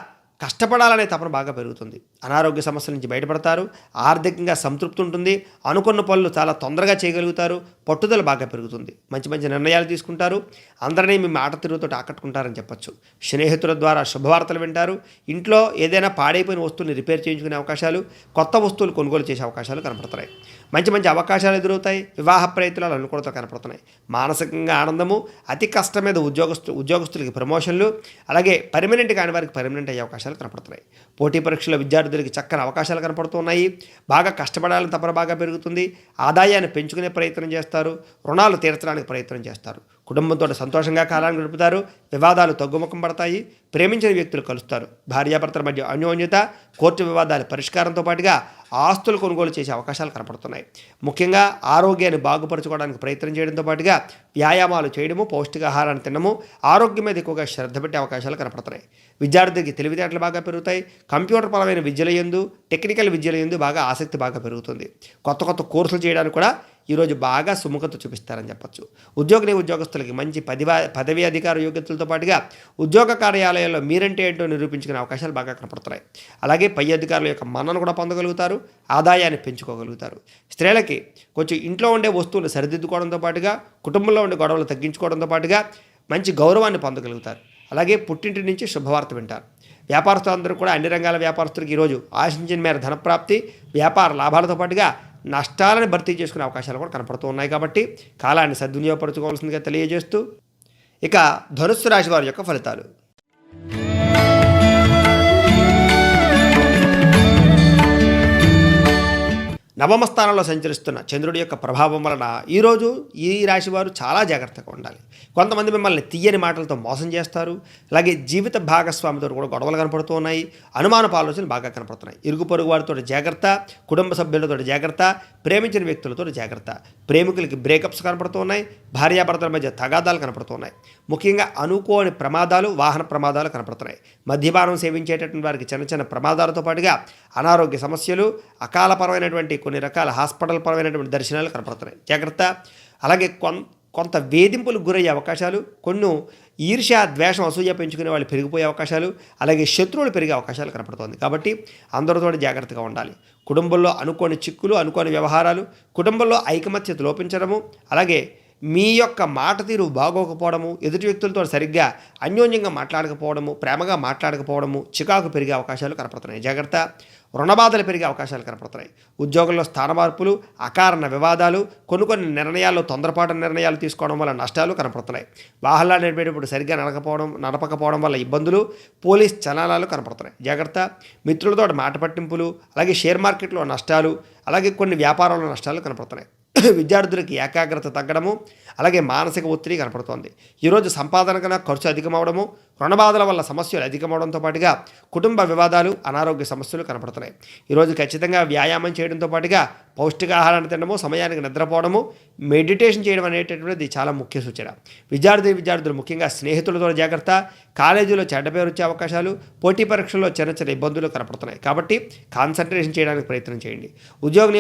కష్టపడాలనే తపన బాగా పెరుగుతుంది. అనారోగ్య సమస్యల నుంచి బయటపడతారు. ఆర్థికంగా సంతృప్తి ఉంటుంది. అనుకున్న పనులు చాలా తొందరగా చేయగలుగుతారు. పట్టుదల బాగా పెరుగుతుంది. మంచి మంచి నిర్ణయాలు తీసుకుంటారు. అందరినీ మీ మాట తిరుగుతో ఆకట్టుకుంటారని చెప్పచ్చు. స్నేహితుల ద్వారా శుభవార్తలు వింటారు. ఇంట్లో ఏదైనా పాడైపోయిన వస్తువుని రిపేర్ చేయించుకునే అవకాశాలు, కొత్త వస్తువులు కొనుగోలు చేసే అవకాశాలు కనపడుతున్నాయి. మంచి మంచి అవకాశాలు ఎదురవుతాయి. వివాహ ప్రయత్నాలు అనుకూలత కనపడుతున్నాయి. మానసికంగా ఆనందము, అతి కష్టం మీద ఉద్యోగస్తులకి ప్రమోషన్లు, అలాగే పర్మనెంట్ కాని వారికి పర్మనెంట్ అయ్యే అవకాశాలు కనపడుతున్నాయి. పోటీ పరీక్షల విద్యార్థులకి చక్కని అవకాశాలు కనపడుతున్నాయి. బాగా కష్టపడాలని తపన బాగా పెరుగుతుంది. ఆదాయాన్ని పెంచుకునే ప్రయత్నం చేస్తారు. రుణాలు తీర్చడానికి ప్రయత్నం చేస్తారు. కుటుంబంతో సంతోషంగా కాలాన్ని గడుపుతారు. వివాదాలు తగ్గుముఖం పడతాయి. ప్రేమించిన వ్యక్తులు కలుస్తారు. భార్యాభర్తల మధ్య అన్యోన్యత, కోర్టు వివాదాల పరిష్కారంతో పాటుగా ఆస్తులు కొనుగోలు చేసే అవకాశాలు కనపడుతున్నాయి. ముఖ్యంగా ఆరోగ్యాన్ని బాగుపరచుకోవడానికి ప్రయత్నం చేయడంతో పాటుగా వ్యాయామాలు చేయడము, పౌష్టికాహారాన్ని తినడము, ఆరోగ్యం మీద ఎక్కువగా శ్రద్ధ పెట్టే అవకాశాలు కనపడుతున్నాయి. విద్యార్థికి తెలివితేటలు బాగా పెరుగుతాయి. కంప్యూటర్ పరమైన విద్యల యందు, టెక్నికల్ విద్యల యందు బాగా ఆసక్తి బాగా పెరుగుతుంది. కొత్త కొత్త కోర్సులు చేయడానికి కూడా ఈరోజు బాగా సుముఖత చూపిస్తారని చెప్పచ్చు. ఉద్యోగస్తులకి మంచి పదవి అధికార యోగ్యతలతో పాటుగా ఉద్యోగ కార్యాలయాల్లో మీరంటే ఏంటో నిరూపించుకునే అవకాశాలు బాగా కనపడుతున్నాయి. అలాగే పై అధికారుల యొక్క మన్నను కూడా పొందగలుగుతారు. ఆదాయాన్ని పెంచుకోగలుగుతారు. స్త్రీలకి కొంచెం ఇంట్లో ఉండే వస్తువులు సరిదిద్దుకోవడంతో పాటుగా, కుటుంబంలో ఉండే గొడవలు తగ్గించుకోవడంతో పాటుగా మంచి గౌరవాన్ని పొందగలుగుతారు. అలాగే పుట్టింటి నుంచి శుభవార్త వింటారు. వ్యాపారస్తులందరూ కూడా అన్ని రంగాల వ్యాపారస్తులకు ఈరోజు ఆశించిన మేర ధనప్రాప్తి, వ్యాపార లాభాలతో పాటుగా నష్టాలను భర్తీ చేసుకునే అవకాశాలు కూడా కనపడుతూ ఉన్నాయి. కాబట్టి కాలాన్ని సద్వినియోగపరచుకోవాల్సిందిగా తెలియజేస్తూ ఇక ధనుస్సు రాశి వారి యొక్క ఫలితాలు. నవమ స్థానంలో సంచరిస్తున్న చంద్రుడి యొక్క ప్రభావం వలన ఈరోజు ఈ రాశి వారు చాలా జాగ్రత్తగా ఉండాలి. కొంతమంది మిమ్మల్ని తీయని మాటలతో మోసం చేస్తారు. అలాగే జీవిత భాగస్వామితో కూడా గొడవలు కనపడుతూ ఉన్నాయి. అనుమానపు ఆలోచనలు బాగా కనపడుతున్నాయి. ఇరుగు పొరుగు వారితో జాగ్రత్త, కుటుంబ సభ్యులతో జాగ్రత్త, ప్రేమించిన వ్యక్తులతో జాగ్రత్త. ప్రేమికులకి బ్రేకప్స్ కనపడుతూ ఉన్నాయి. భార్యాభర్తల మధ్య తగాదాలు కనపడుతున్నాయి. ముఖ్యంగా అనుకోని ప్రమాదాలు, వాహన ప్రమాదాలు కనపడుతున్నాయి. మద్యపానం సేవించేటటువంటి వారికి చిన్న చిన్న ప్రమాదాలతో పాటుగా అనారోగ్య సమస్యలు, అకాలపరమైనటువంటి కొన్ని రకాల హాస్పిటల్ పరమైనటువంటి దర్శనాలు కనపడుతున్నాయి. జాగ్రత్త. అలాగే కొంత వేధింపులకు గురయ్యే అవకాశాలు, కొన్ని ఈర్ష్య, ద్వేషం, అసూయ పెంచుకునే వాళ్ళు పెరిగిపోయే అవకాశాలు, అలాగే శత్రువులు పెరిగే అవకాశాలు కనపడుతుంది. కాబట్టి అందరితో జాగ్రత్తగా ఉండాలి. కుటుంబంలో అనుకోని చిక్కులు, అనుకోని వ్యవహారాలు, కుటుంబంలో ఐకమత్యత లోపించడము, అలాగే మీ యొక్క మాట తీరు బాగోకపోవడము, ఎదుటి వ్యక్తులతో సరిగ్గా అన్యోన్యంగా మాట్లాడకపోవడము, ప్రేమగా మాట్లాడకపోవడము, చికాకు పెరిగే అవకాశాలు కనపడుతున్నాయి. జాగ్రత్త. రుణబాధలు పెరిగే అవకాశాలు కనపడుతున్నాయి. ఉద్యోగంలో స్థాన మార్పులు, అకారణ వివాదాలు, కొన్ని నిర్ణయాల్లో తొందరపాటు నిర్ణయాలు తీసుకోవడం వల్ల నష్టాలు కనపడుతున్నాయి. వాహనాలు నడిపేటప్పుడు సరిగ్గా నడపకపోవడం వల్ల ఇబ్బందులు, పోలీస్ చలనాలు కనపడుతున్నాయి. జాగ్రత్త. మిత్రులతో మాట పట్టింపులు, అలాగే షేర్ మార్కెట్లో నష్టాలు, అలాగే కొన్ని వ్యాపారాల్లో నష్టాలు కనపడుతున్నాయి. విద్యార్థులకి ఏకాగ్రత తగ్గడము, అలాగే మానసిక ఒత్తిడి కనపడుతోంది. ఈరోజు సంపాదన కన్నా ఖర్చు అధికమవడము, రుణబాధల వల్ల సమస్యలు అధికమవడంతో పాటుగా కుటుంబ వివాదాలు, అనారోగ్య సమస్యలు కనపడుతున్నాయి. ఈరోజు ఖచ్చితంగా వ్యాయామం చేయడంతో పాటుగా పౌష్టికాహారాన్ని తినడము, సమయానికి నిద్రపోవడము, మెడిటేషన్ చేయడం అనేటటువంటిది చాలా ముఖ్య సూచన. విద్యార్థులు ముఖ్యంగా స్నేహితులతో జాగ్రత్త. కాలేజీలో చెడ్డ పేరు వచ్చే అవకాశాలు, పోటీ పరీక్షల్లో చిన్న ఇబ్బందులు కనపడుతున్నాయి. కాబట్టి కాన్సన్ట్రేషన్ చేయడానికి ప్రయత్నం చేయండి.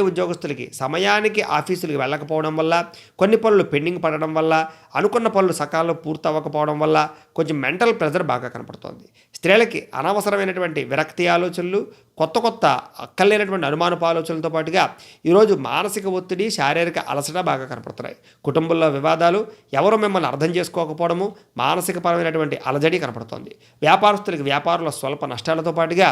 ఉద్యోగస్తులకి సమయానికి ఆఫీసులకు వెళ్ళకపోవడం వల్ల, కొన్ని పనులు పెండింగ్ పడడం వల్ల, అనుకున్న పనులు సకాలంలో పూర్తి అవ్వకపోవడం వల్ల కొంచెం మెంటల్ ప్రెజర్ బాగా కనపడుతోంది. స్త్రీలకి అనవసరమైనటువంటి విరక్తి ఆలోచనలు, కొత్త అక్కర్లేనటువంటి అనుమానపు ఆలోచనలతో పాటుగా ఈరోజు మానసిక ఒత్తిడి, శారీరక అలసట బాగా కనపడుతున్నాయి. కుటుంబంలో వివాదాలు, ఎవరు మిమ్మల్ని అర్థం చేసుకోకపోవడము, మానసికపరమైనటువంటి అలజడి కనపడుతోంది. వ్యాపారస్తులకి వ్యాపారంలో స్వల్ప నష్టాలతో పాటుగా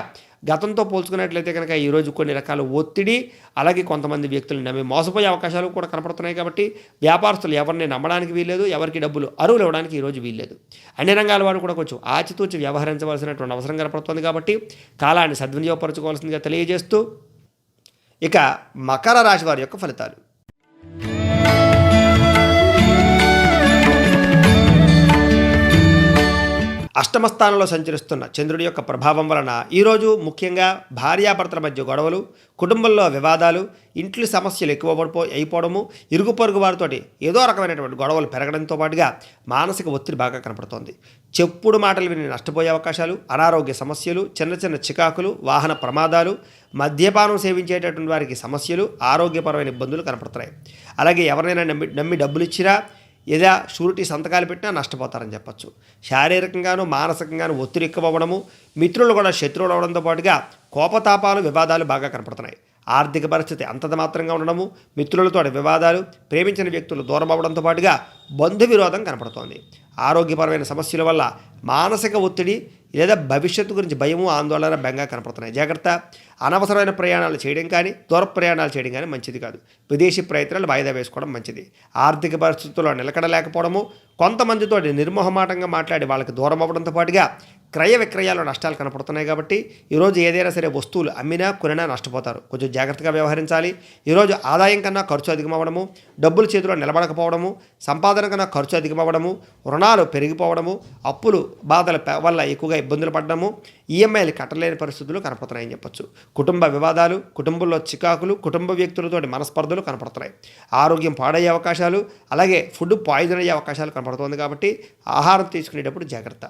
గతంతో పోల్చుకున్నట్లయితే కనుక ఈరోజు కొన్ని రకాల ఒత్తిడి, అలాగే కొంతమంది వ్యక్తులను నమ్మి మోసపోయే అవకాశాలు కూడా కనపడుతున్నాయి. కాబట్టి వ్యాపారస్తులు ఎవరిని నమ్మడానికి వీల్లేదు, ఎవరికి డబ్బులు అరువులు ఇవ్వడానికి ఈరోజు వీల్లేదు. అన్ని రంగాల వారు కూడా కొంచెం ఆచితూచి వ్యవహరించవలసినటువంటి అవసరం కనపడుతుంది. కాబట్టి కాలాన్ని సద్వినియోగపరచుకోవాల్సిందిగా తెలియజేస్తూ ఇక మకర రాశి వారి యొక్క ఫలితాలు. అష్టమ స్థానంలో సంచరిస్తున్న చంద్రుడి యొక్క ప్రభావం వలన ఈరోజు ముఖ్యంగా భార్యాభర్తల మధ్య గొడవలు, కుటుంబంలో వివాదాలు, ఇంట్లో సమస్యలు ఎక్కువ అయిపోవడము, ఇరుగు పొరుగు వారితోటి ఏదో రకమైనటువంటి గొడవలు పెరగడంతో పాటుగా మానసిక ఒత్తిడి బాగా కనపడుతోంది. చెప్పుడు మాటలు విని నష్టపోయే అవకాశాలు, అనారోగ్య సమస్యలు, చిన్న చికాకులు, వాహన ప్రమాదాలు, మద్యపానం సేవించేటటువంటి వారికి సమస్యలు, ఆరోగ్యపరమైన ఇబ్బందులు కనపడుతున్నాయి. అలాగే ఎవరైనా నమ్మి డబ్బులు ఇచ్చినా ఏదా షూరిటీ సంతకాలు పెట్టినా నష్టపోతారని చెప్పచ్చు. శారీరకంగాను, మానసికంగాను ఒత్తిడి ఎక్కువ అవ్వడము, మిత్రులు కూడా శత్రువులు అవడంతో పాటుగా కోపతాపాలు, వివాదాలు బాగా కనపడుతున్నాయి. ఆర్థిక పరిస్థితి అంతంత మాత్రంగా ఉండడము, మిత్రులతో వివాదాలు, ప్రేమించిన వ్యక్తులు దూరం అవ్వడంతో పాటుగా బంధు విరోధం కనపడుతోంది. ఆరోగ్యపరమైన సమస్యల వల్ల మానసిక ఒత్తిడి లేదా భవిష్యత్తు గురించి భయము, ఆందోళన, బెంగ కనపడుతున్నాయి. జాగ్రత్త. అనవసరమైన ప్రయాణాలు చేయడం కానీ, దూర ప్రయాణాలు చేయడం కానీ మంచిది కాదు. విదేశీ ప్రయత్నాలు వాయిదా వేసుకోవడం మంచిది. ఆర్థిక పరిస్థితుల్లో నిలకడలేకపోవడము, కొంతమందితో నిర్మోహమాటంగా మాట్లాడి వాళ్ళకి దూరం అవ్వడంతో పాటుగా క్రయ విక్రయాల్లో నష్టాలు కనపడుతున్నాయి కాబట్టి ఈరోజు ఏదైనా సరే వస్తువులు అమ్మినా కొనినా నష్టపోతారు. కొంచెం జాగ్రత్తగా వ్యవహరించాలి. ఈరోజు ఆదాయం కన్నా ఖర్చు అధికమవ్వడము, డబ్బులు చేతిలో నిలబడకపోవడము, సంపాదన కన్నా ఖర్చు అధికమవ్వడము, రుణాలు పెరిగిపోవడము, అప్పులు బాధల వల్ల ఎక్కువగా ఇబ్బందులు పడడము, ఈఎంఐలు కట్టలేని పరిస్థితులు కనపడుతున్నాయని చెప్పొచ్చు. కుటుంబ వివాదాలు, కుటుంబంలో చికాకులు, కుటుంబ వ్యక్తులతోటి మనస్పర్ధలు కనపడుతున్నాయి. ఆరోగ్యం పాడయ్యే అవకాశాలు, అలాగే ఫుడ్ పాయిజన్ అయ్యే అవకాశాలు కనపడుతుంది కాబట్టి ఆహారం తీసుకునేటప్పుడు జాగ్రత్త.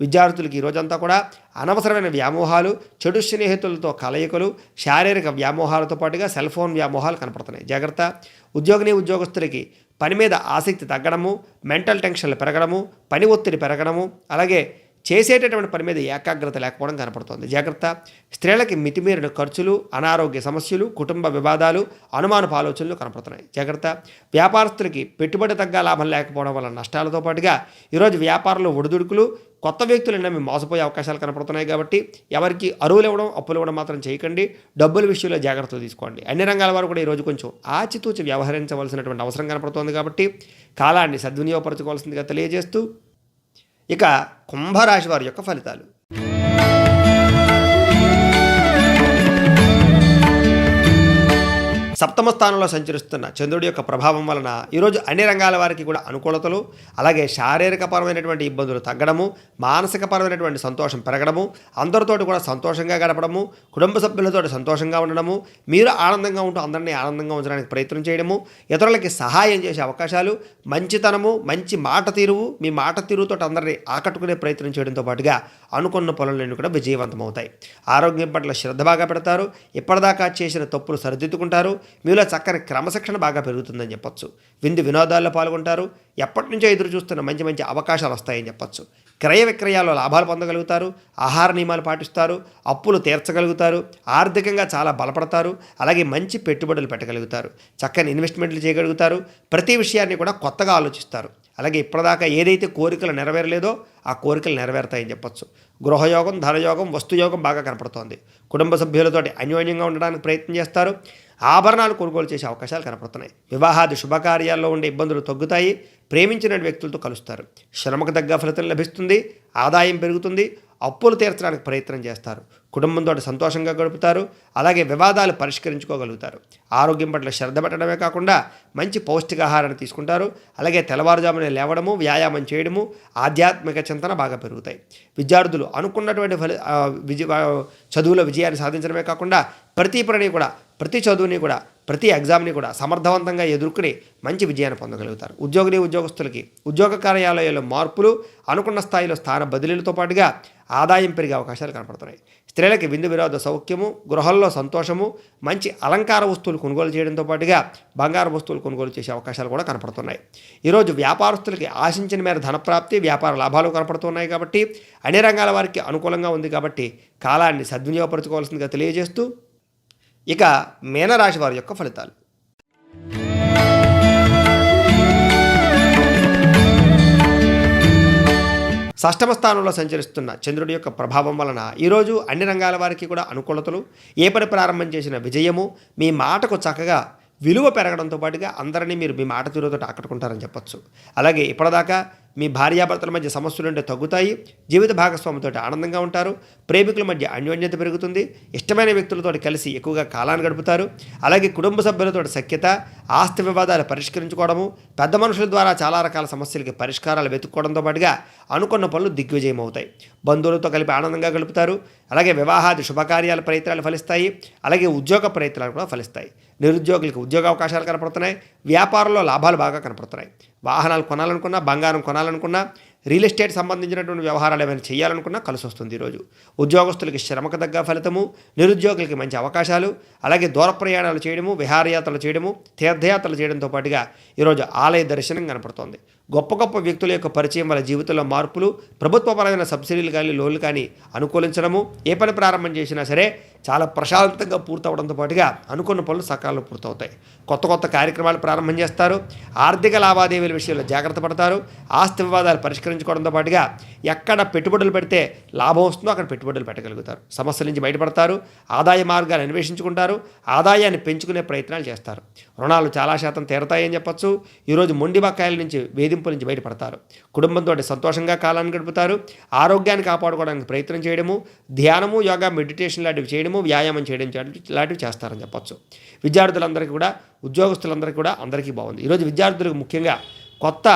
విద్యార్థులకి ఈరోజంతా కూడా అనవసరమైన వ్యామోహాలు, చెడు స్నేహితులతో కలయికలు, శారీరక వ్యామోహాలతో పాటుగా సెల్ ఫోన్ వ్యామోహాలు కనపడుతున్నాయి. జాగ్రత్త. ఉద్యోగస్తులకి పని మీద ఆసక్తి తగ్గడము, మెంటల్ టెన్షన్లు పెరగడము, పని ఒత్తిడి పెరగడము, అలాగే చేసేటటువంటి పని మీద ఏకాగ్రత లేకపోవడం కనపడుతుంది. జాగ్రత్త. స్త్రీలకి మితిమీరిన ఖర్చులు, అనారోగ్య సమస్యలు, కుటుంబ వివాదాలు, అనుమానపు ఆలోచనలు కనపడుతున్నాయి. జాగ్రత్త. వ్యాపారస్తులకి పెట్టుబడి తగ్గ లాభం లేకపోవడం వల్ల నష్టాలతో పాటుగా ఈరోజు వ్యాపారంలో ఒడిదుడుకులు, కొత్త వ్యక్తులను నమ్మి మోసపోయే అవకాశాలు కనపడుతున్నాయి కాబట్టి ఎవరికి అరువులు ఇవ్వడం, అప్పులు ఇవ్వడం మాత్రం చేయకండి. డబ్బుల విషయంలో జాగ్రత్తలు తీసుకోండి. అన్ని రంగాల వారు కూడా ఈరోజు కొంచెం ఆచితూచి వ్యవహరించవలసినటువంటి అవసరం కనపడుతోంది కాబట్టి కాలాన్ని సద్వినియోగపరచుకోవాల్సిందిగా తెలియజేస్తూ ఇక కుంభరాశి వారి యొక్క ఫలితాలు. సప్తమ స్థానంలో సంచరిస్తున్న చంద్రుడి యొక్క ప్రభావం వలన ఈరోజు అన్ని రంగాల వారికి కూడా అనుకూలతలు, అలాగే శారీరకపరమైనటువంటి ఇబ్బందులు తగ్గడము, మానసికపరమైనటువంటి సంతోషం పెరగడము, అందరితోటి కూడా సంతోషంగా గడపడము, కుటుంబ సభ్యులతో సంతోషంగా ఉండడము, మీరు ఆనందంగా ఉంటూ అందరినీ ఆనందంగా ఉంచడానికి ప్రయత్నం చేయడము, ఇతరులకి సహాయం చేసే అవకాశాలు, మంచితనము, మంచి మాట తీరువు, మీ మాట తీరుతో అందరినీ ఆకట్టుకునే ప్రయత్నం చేయడంతో పాటుగా అనుకున్న పనులన్నీ కూడా విజయవంతమవుతాయి. ఆరోగ్యం పట్ల శ్రద్ధ బాగా పెడతారు. ఇప్పటిదాకా చేసిన తప్పులు సరిదిద్దుకుంటారు. మీలో చక్కని క్రమశిక్షణ బాగా పెరుగుతుందని చెప్పొచ్చు. వినోదాల్లో పాల్గొంటారు. ఎప్పటి నుంచో ఎదురు చూస్తున్న మంచి మంచి అవకాశాలు వస్తాయని చెప్పొచ్చు. క్రయ విక్రయాల్లో లాభాలు పొందగలుగుతారు. ఆహార నియమాలు పాటిస్తారు. అప్పులు తీర్చగలుగుతారు. ఆర్థికంగా చాలా బలపడతారు. అలాగే మంచి పెట్టుబడులు పెట్టగలుగుతారు. చక్కని ఇన్వెస్ట్మెంట్లు చేయగలుగుతారు. ప్రతి విషయాన్ని కూడా కొత్తగా ఆలోచిస్తారు. అలాగే ఇప్పటిదాకా ఏదైతే కోరికలు నెరవేరలేదో ఆ కోరికలు నెరవేరుతాయని చెప్పొచ్చు. గృహయోగం, ధనయోగం, వస్తుయోగం బాగా కనపడుతోంది. కుటుంబ సభ్యులతోటి అన్యోన్యంగా ఉండడానికి ప్రయత్నం చేస్తారు. ఆభరణాలు కొనుగోలు చేసే అవకాశాలు కనపడుతున్నాయి. వివాహాది శుభకార్యాల్లో ఉండే ఇబ్బందులు తగ్గుతాయి. ప్రేమించిన వ్యక్తులతో కలుస్తారు. శ్రమకు తగ్గ ఫలితం లభిస్తుంది. ఆదాయం పెరుగుతుంది. అప్పులు తీర్చడానికి ప్రయత్నం చేస్తారు. కుటుంబంతో సంతోషంగా గడుపుతారు. అలాగే వివాదాలు పరిష్కరించుకోగలుగుతారు. ఆరోగ్యం పట్ల శ్రద్ధ పెట్టడమే కాకుండా మంచి పౌష్టికాహారాన్ని తీసుకుంటారు. అలాగే తెల్లవారుజామునే లేవడము, వ్యాయామం చేయడము, ఆధ్యాత్మిక చింతన బాగా పెరుగుతాయి. విద్యార్థులు అనుకున్నటువంటి చదువులో విజయాన్ని సాధించడమే కాకుండా ప్రతి చదువుని కూడా ప్రతి ఎగ్జామ్ని కూడా సమర్థవంతంగా ఎదుర్కొని మంచి విజయాన్ని పొందగలుగుతారు. ఉద్యోగస్తులకి ఉద్యోగ కార్యాలయాల్లో మార్పులు, అనుకున్న స్థాయిలో స్థాన బదిలీలతో పాటుగా ఆదాయం పెరిగే అవకాశాలు కనపడుతున్నాయి. స్త్రీలకి విరోధ సౌఖ్యము, గృహంలో సంతోషము, మంచి అలంకార వస్తువులు కొనుగోలు చేయడంతో పాటుగా బంగారు వస్తువులు కొనుగోలు చేసే అవకాశాలు కూడా కనపడుతున్నాయి. ఈరోజు వ్యాపారస్తులకి ఆశించిన మేర ధనప్రాప్తి, వ్యాపార లాభాలు కనపడుతున్నాయి కాబట్టి అన్ని రంగాల వారికి అనుకూలంగా ఉంది కాబట్టి కాలాన్ని సద్వినియోగపరచుకోవాల్సిందిగా తెలియజేస్తూ ఇక మీనరాశి వారి యొక్క ఫలితాలు. షష్టమ స్థానంలో సంచరిస్తున్న చంద్రుడి యొక్క ప్రభావం వలన ఈరోజు అన్ని రంగాల వారికి కూడా అనుకూలతలు, ఏ పని ప్రారంభం చేసిన విజయము, మీ మాటకు చక్కగా విలువ పెరగడంతో పాటుగా అందరినీ మీరు మీ మాట తీరుతో ఆకట్టుకుంటారని చెప్పొచ్చు. అలాగే ఇప్పటిదాకా మీ భార్యాభర్తల మధ్య సమస్యలు ఉంటే తగ్గుతాయి. జీవిత భాగస్వామితో ఆనందంగా ఉంటారు. ప్రేమికుల మధ్య అన్యోన్యత పెరుగుతుంది. ఇష్టమైన వ్యక్తులతో కలిసి ఎక్కువగా కాలాన్ని గడుపుతారు. అలాగే కుటుంబ సభ్యులతో సఖ్యత, ఆస్తి వివాదాలు పరిష్కరించుకోవడము, పెద్ద మనుషుల ద్వారా చాలా రకాల సమస్యలకి పరిష్కారాలు వెతుక్కోవడంతో పాటుగా అనుకున్న పనులు దిగ్విజయం అవుతాయి. బంధువులతో కలిపి ఆనందంగా గడుపుతారు. అలాగే వివాహాది శుభకార్యాల ప్రయత్నాలు ఫలిస్తాయి. అలాగే ఉద్యోగ ప్రయత్నాలు కూడా ఫలిస్తాయి. నిరుద్యోగులకు ఉద్యోగ అవకాశాలు కనపడుతున్నాయి. వ్యాపారంలో లాభాలు బాగా కనపడుతున్నాయి. వాహనాలు కొనాలనుకున్నా, బంగారం కొనాలనుకున్నా, రియల్ ఎస్టేట్ సంబంధించినటువంటి వ్యవహారాలు ఏమైనా చేయాలనుకున్నా కలిసి వస్తుంది. ఈరోజు ఉద్యోగస్తులకి శ్రమకు తగ్గ ఫలితము, నిరుద్యోగులకి మంచి అవకాశాలు, అలాగే దూర ప్రయాణాలు చేయడము, విహారయాత్రలు చేయడము, తీర్థయాత్రలు చేయడంతో పాటుగా ఈరోజు ఆలయ దర్శనం కనపడుతోంది. గొప్ప గొప్ప వ్యక్తుల యొక్క పరిచయం వల్ల జీవితంలో మార్పులు, ప్రభుత్వపరమైన సబ్సిడీలు కానీ లోన్లు కానీ అనుకూలించడము, ఏ పని ప్రారంభం చేసినా సరే చాలా ప్రశాంతంగా పూర్తవడంతో పాటుగా అనుకున్న పనులు సకాలంలో పూర్తవుతాయి. కొత్త కొత్త కార్యక్రమాలు ప్రారంభం చేస్తారు. ఆర్థిక లావాదేవీల విషయంలో జాగ్రత్త పడతారు. ఆస్తి వివాదాలు పరిష్కరించుకోవడంతో పాటుగా ఎక్కడ పెట్టుబడులు పెడితే లాభం వస్తుందో అక్కడ పెట్టుబడులు పెట్టగలుగుతారు. సమస్యల నుంచి బయటపడతారు. ఆదాయ మార్గాలు అన్వేషించుకుంటారు. ఆదాయాన్ని పెంచుకునే ప్రయత్నాలు చేస్తారు. రుణాలు చాలా శాతం తీరతాయని చెప్పొచ్చు. ఈరోజు మొండి బకాయిల నుంచి వేధింపుల నుంచి బయటపడతారు. కుటుంబంతో సంతోషంగా కాలాన్ని గడుపుతారు. ఆరోగ్యాన్ని కాపాడుకోవడానికి ప్రయత్నం చేయడము, ధ్యానము, యోగా, మెడిటేషన్ లాంటివి చేయడము, వ్యాయామం చేయడం లాంటివి చేస్తారని చెప్పొచ్చు. విద్యార్థులందరికీ కూడా, ఉద్యోగస్తులందరికీ కూడా అందరికీ బాగుంది. ఈరోజు విద్యార్థులకు ముఖ్యంగా కొత్త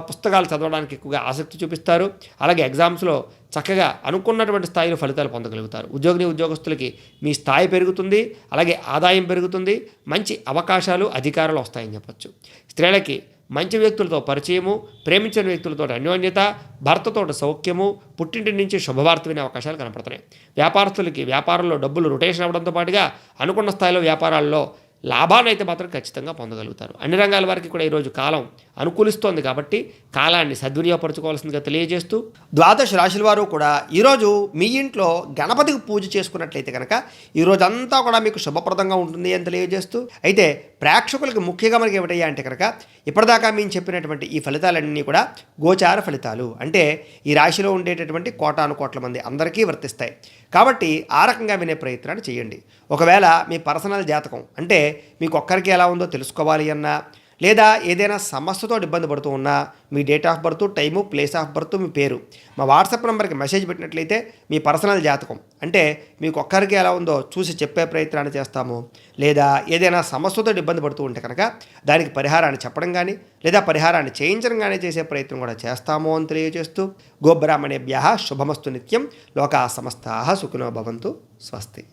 పుస్తకాలు చదవడానికి ఎక్కువగా ఆసక్తి చూపిస్తారు. అలాగే ఎగ్జామ్స్లో చక్కగా అనుకున్నటువంటి స్థాయిలో ఫలితాలు పొందగలుగుతారు. ఉద్యోగస్తులకి మీ స్థాయి పెరుగుతుంది. అలాగే ఆదాయం పెరుగుతుంది. మంచి అవకాశాలు, అధికారాలు వస్తాయని చెప్పొచ్చు. స్త్రీలకి మంచి వ్యక్తులతో పరిచయము, ప్రేమించిన వ్యక్తులతో అన్యోన్యత, భర్తతో సౌఖ్యము, పుట్టింటి నుంచి శుభవార్త వినే అవకాశాలు కనపడుతున్నాయి. వ్యాపారస్తులకి వ్యాపారంలో డబ్బులు రొటేషన్ అవ్వడంతో పాటుగా అనుకున్న స్థాయిలో వ్యాపారాల్లో లాభాన్ని అయితే మాత్రం ఖచ్చితంగా పొందగలుగుతారు. అన్ని రంగాల వారికి కూడా ఈరోజు కాలం అనుకూలిస్తోంది కాబట్టి కాలాన్ని సద్వినియోగపరచుకోవాల్సిందిగా తెలియజేస్తూ, ద్వాదశ రాశుల వారు కూడా ఈరోజు మీ ఇంట్లో గణపతికి పూజ చేసుకున్నట్లయితే కనుక ఈరోజంతా కూడా మీకు శుభప్రదంగా ఉంటుంది అని తెలియజేస్తూ, అయితే ప్రేక్షకులకి ముఖ్యంగా మనకి ఏమిటయ్యా అంటే కనుక ఇప్పటిదాకా మేము చెప్పినటువంటి ఈ ఫలితాలన్నీ కూడా గోచార ఫలితాలు, అంటే ఈ రాశిలో ఉండేటటువంటి కోటాను కోట్ల మంది అందరికీ వర్తిస్తాయి. కాబట్టి ఆ రకంగా వినే ప్రయత్నాన్ని చేయండి. ఒకవేళ మీ పర్సనల్ జాతకం అంటే మీకు ఒక్కరికి ఎలా ఉందో తెలుసుకోవాలి అన్నా, లేదా ఏదైనా సమస్యతో ఇబ్బంది పడుతూ ఉన్నా మీ date of birth, time, place of birth, మీ పేరు మా వాట్సాప్ నెంబర్కి మెసేజ్ పెట్టినట్లయితే మీ పర్సనల్ జాతకం అంటే మీకు ఒక్కరికి ఎలా ఉందో చూసి చెప్పే ప్రయత్నాన్ని చేస్తాము. లేదా ఏదైనా సమస్యతో ఇబ్బంది పడుతూ ఉంటే కనుక దానికి పరిహారాన్ని చెప్పడం కానీ లేదా పరిహారాన్ని చేయించడం కానీ చేసే ప్రయత్నం కూడా చేస్తాము అని తెలియజేస్తూ, గోబ్రాహ్మణేభ్యః శుభమస్తు నిత్యం, లోకా సమస్తాః సుఖినో భవంతు. స్వస్తి.